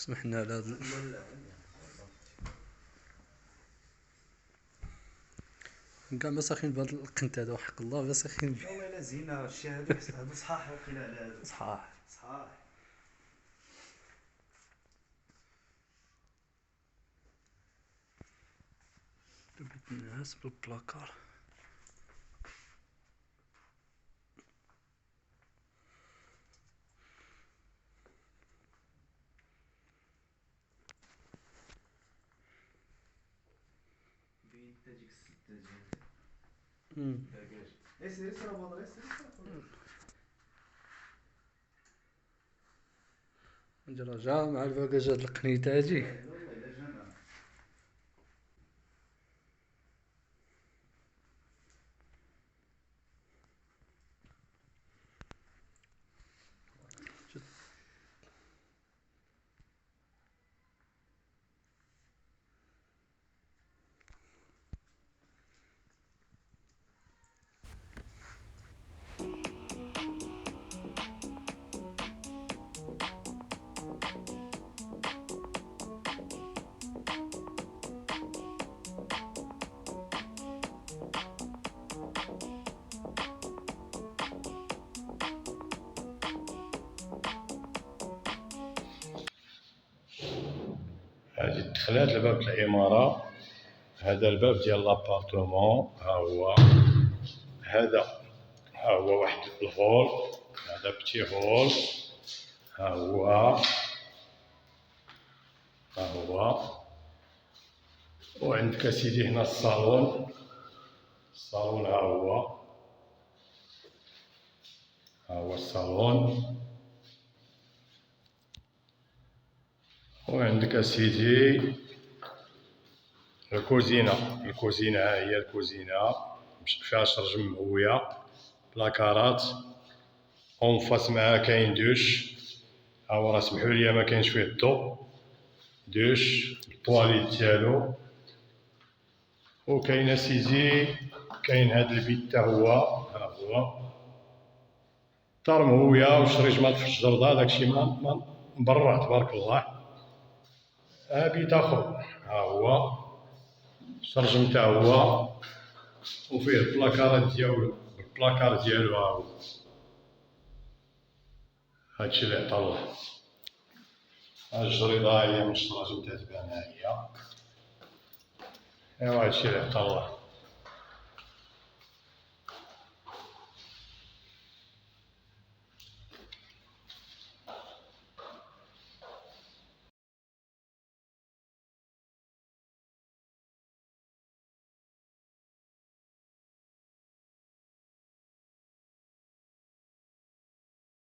سمحنا على هذا كاع ما ساخين بهذا القنت هذا وحق الله غير ساخين به. والله الا زينه الشيء هذاك هادو صحاح وقيل على هادو صحاح صحاح. جبت الناس بالبلاكار. بين تاجيك الستة ديال داكاج سير سير بدر سير نجي جا مع الباكاجات القنيتاجي. والله الا جانا هذه الدخلات لباب العمارة. هذا الباب ديال لابارتومون. هذا ها هو واحد الهول. هذا بتي هول. ها هو وعندك اسيدي هنا الصالون. ها هو الصالون. وعندك اسيدي الكوزينة ها هي الكوزينة فيها شرج مهوية بلاكارات. اون فاس معها كاين دوش. ها هو راه سمحوليا مكاينش فيه الضو. دوش الطواليت ديالو. وكاين اسيدي كاين هاد البيت تا هو. ها هو دار مهوية وشريجمات في الشجر داكشي ما مبرع تبارك الله. بيت اخر ها هو شرج نتا هو وفيه البلاكارات ديالو البلاكار ديالو. ها هو هادشي اللي عطا الله. ها الجريدة هي من الشراج نتا تبان ها هي. ايوا هادشي اللي عطا الله.